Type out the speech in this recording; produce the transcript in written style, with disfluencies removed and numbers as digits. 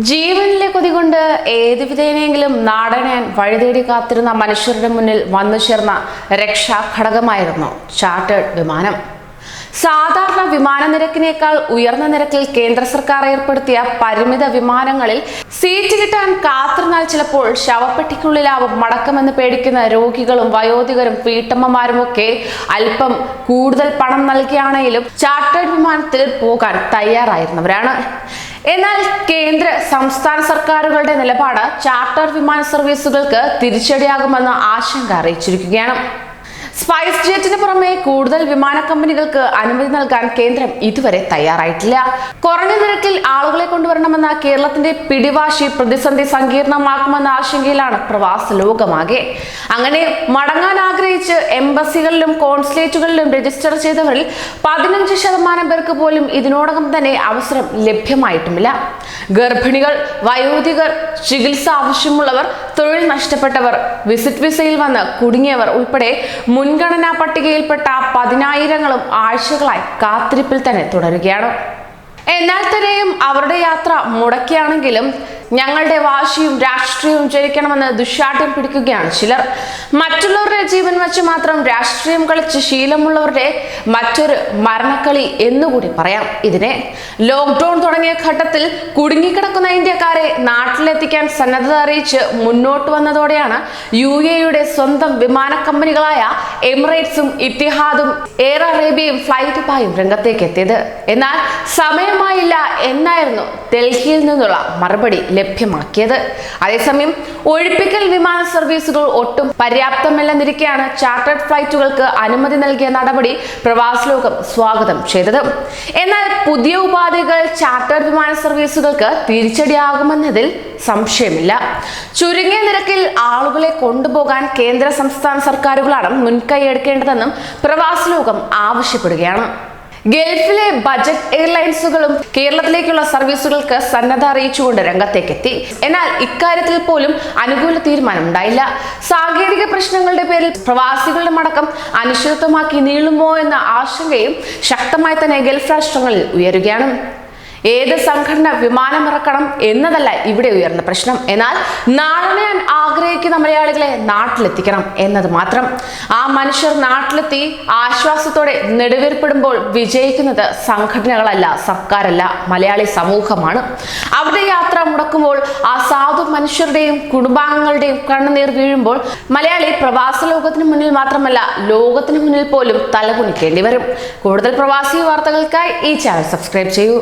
ജീവനിലെ കൊതി കൊണ്ട് ഏത് വിധേനയെങ്കിലും നാടണയാൻ വഴിതേടി കാത്തിരുന്ന മനുഷ്യരുടെ മുന്നിൽ വന്നു ചേർന്ന രക്ഷാ ഘടകമായിരുന്നു ചാർട്ടേഡ് വിമാനം. സാധാരണ വിമാന നിരക്കിനേക്കാൾ ഉയർന്ന നിരക്കിൽ കേന്ദ്ര സർക്കാർ ഏർപ്പെടുത്തിയ പരിമിത വിമാനങ്ങളിൽ സീറ്റ് കിട്ടാൻ കാത്തിരുന്നാൽ ചിലപ്പോൾ ശവപ്പെട്ടിക്കുള്ളിലാവും മടക്കമെന്ന് പേടിക്കുന്ന രോഗികളും വയോധികരും വീട്ടമ്മമാരുമൊക്കെ അല്പം കൂടുതൽ പണം നൽകിയാണെങ്കിലും ചാർട്ടേഡ് വിമാനത്തിൽ പോകാൻ തയ്യാറായിരുന്നവരാണ്. എന്നാൽ കേന്ദ്ര സംസ്ഥാന സർക്കാരുകളുടെ നിലപാട് ചാർട്ടർ വിമാന സർവീസുകൾക്ക് തിരിച്ചടിയാകുമെന്ന ആശങ്ക അറിയിച്ചിരിക്കുകയാണ്. സ്പൈസ് ജെറ്റിന് പുറമെ കൂടുതൽ വിമാന കമ്പനികൾക്ക് അനുമതി നൽകാൻ കേന്ദ്രം ഇതുവരെ തയ്യാറായിട്ടില്ല. കുറഞ്ഞ നിരക്കിൽ ആളുകളെ കൊണ്ടുവരണമെന്ന കേരളത്തിന്റെ പിടിവാശി പ്രതിസന്ധി സങ്കീർണമാക്കുമെന്ന ആശങ്കയിലാണ് പ്രവാസ ലോകമാകെ. അങ്ങനെ മടങ്ങാൻ ആഗ്രഹിച്ച് എംബസികളിലും കോൺസുലേറ്റുകളിലും രജിസ്റ്റർ ചെയ്തവരിൽ 15% പേർക്ക് പോലും ഇതിനോടകം തന്നെ അവസരം ലഭ്യമായിട്ടുമില്ല. ഗർഭിണികൾ, വയോധികർ, ചികിത്സ ആവശ്യമുള്ളവർ, തൊഴിൽ നഷ്ടപ്പെട്ടവർ, വിസിറ്റ് വിസയിൽ വന്ന് കുടുങ്ങിയവർ ഉൾപ്പെടെ മുൻഗണനാ പട്ടികയിൽപ്പെട്ട 10,000ങ്ങളും ആഴ്ചകളായി കാത്തിരിപ്പിൽ തന്നെ തുടരുകയാണ്. എന്നാൽ തന്നെയും അവരുടെ യാത്ര മുടക്കിയാണെങ്കിലും ഞങ്ങളുടെ വാശിയും രാഷ്ട്രീയവും ജയിക്കണമെന്ന് ദുശാഠ്യം പിടിക്കുകയാണ് ചിലർ. മറ്റുള്ളവരുടെ ജീവൻ വെച്ച് മാത്രം രാഷ്ട്രീയം കളിച്ച് ശീലമുള്ളവരുടെ മറ്റൊരു മരണക്കളി എന്നുകൂടി പറയാം ഇതിനെ. ലോക്ക്ഡൌൺ തുടങ്ങിയ ഘട്ടത്തിൽ കുടുങ്ങിക്കിടക്കുന്ന ഇന്ത്യക്കാരെ നാട്ടിലെത്തിക്കാൻ സന്നദ്ധത അറിയിച്ച് മുന്നോട്ട് വന്നതോടെയാണ് UAEയുടെ സ്വന്തം വിമാന കമ്പനികളായ എമിറേറ്റ്സും ഇത്തിഹാദും എയർ അറേബ്യയും ഫ്ലൈറ്റ് പായും രംഗത്തേക്ക് എത്തിയത്. എന്നാൽ സമയമായില്ല എന്നായിരുന്നു ഡൽഹിയിൽ നിന്നുള്ള മറുപടി ലഭ്യമാക്കിയത്. അതേസമയം ഒഴിപ്പിക്കൽ വിമാന സർവീസുകൾ ഒട്ടും പര്യാപ്തമല്ലെന്നിരിക്കെയാണ് ചാർട്ടേഡ് ഫ്ലൈറ്റുകൾക്ക് അനുമതി നൽകിയ നടപടി പ്രവാസ ലോകം സ്വാഗതം ചെയ്തത്. എന്നാൽ പുതിയ ഉപാധികൾ ചാർട്ടേഡ് വിമാന സർവീസുകൾക്ക് തിരിച്ചടിയാകുമെന്നതിൽ സംശയമില്ല. ചുരുങ്ങിയ നിരക്കിൽ ആളുകളെ കൊണ്ടുപോകാൻ കേന്ദ്ര സംസ്ഥാന സർക്കാരുകളാണ് മുൻകൈ എടുക്കേണ്ടതെന്നും പ്രവാസ ലോകം ആവശ്യപ്പെടുകയാണ്. ഗൾഫിലെ ബജറ്റ് എയർലൈൻസുകളും കേരളത്തിലേക്കുള്ള സർവീസുകൾക്ക് സന്നദ്ധ അറിയിച്ചുകൊണ്ട് രംഗത്തേക്കെത്തി. എന്നാൽ ഇക്കാര്യത്തിൽ പോലും അനുകൂല തീരുമാനം ഉണ്ടായില്ല. സാങ്കേതിക പ്രശ്നങ്ങളുടെ പേരിൽ പ്രവാസികളുടെ മടക്കം അനിശ്ചിതത്വമാക്കി നീളുമോ എന്ന ആശങ്കയും ശക്തമായി തന്നെ ഗൾഫ് രാഷ്ട്രങ്ങളിൽ ഉയരുകയാണ്. ഏത് സംഘടന വിമാനമിറക്കണം എന്നതല്ല ഇവിടെ ഉയർന്ന പ്രശ്നം, എന്നാൽ നാടണയാൻ ആഗ്രഹിക്കുന്ന മലയാളികളെ നാട്ടിലെത്തിക്കണം എന്നത് മാത്രം. ആ മനുഷ്യർ നാട്ടിലെത്തി ആശ്വാസത്തോടെ നെടുവേർപ്പെടുമ്പോൾ വിജയിക്കുന്നത് സംഘടനകളല്ല, സർക്കാരല്ല, മലയാളി സമൂഹമാണ്. അവിടെ യാത്ര മുടക്കുമ്പോൾ ആ സാധു മനുഷ്യരുടെയും കുടുംബാംഗങ്ങളുടെയും കണ്ണുനീർ വീഴുമ്പോൾ മലയാളി പ്രവാസ ലോകത്തിന് മുന്നിൽ മാത്രമല്ല ലോകത്തിന് മുന്നിൽ പോലും തലകുനിക്കേണ്ടി വരും. കൂടുതൽ പ്രവാസി വാർത്തകൾക്കായി ഈ ചാനൽ സബ്സ്ക്രൈബ് ചെയ്യൂ.